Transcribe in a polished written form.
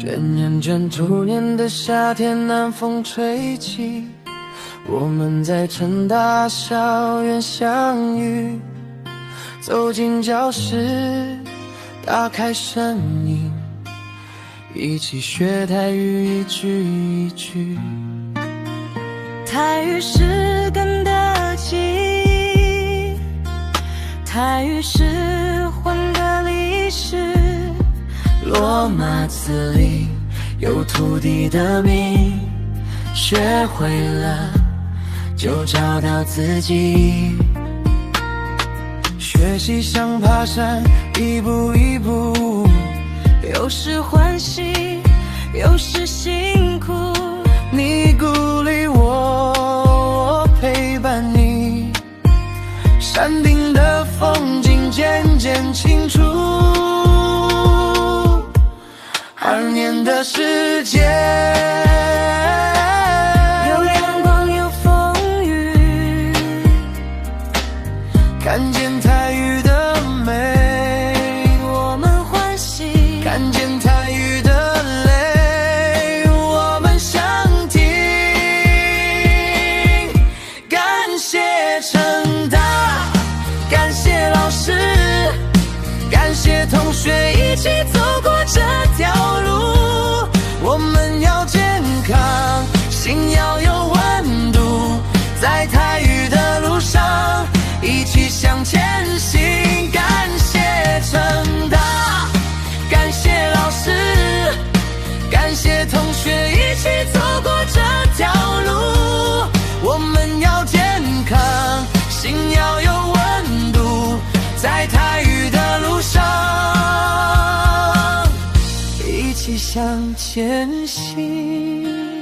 连年卷土年的夏天，南风吹起，我们在成大校园相遇。走进教室，打开声音，一起学台语一句一句。台语是根的记忆，台语是魂的历史。罗马字里有土地的名，学会了就找到自己。学习像爬山，一步一步，有时欢喜，有时辛苦。你鼓励我，我陪伴你，山顶的风景渐渐清楚。2年的时间，有阳光有风雨，看见台语的美，我们欢喜；看见台语的泪，我们想听。感谢成大，感谢老师，感谢同学一起走过这条路。我们要健康，心要有温度，在台语的路上一起向前行。感谢成大，感谢老师，感谢同学一起走过这条路。我们要健康，心要有温度，在台语的路上一起向前行。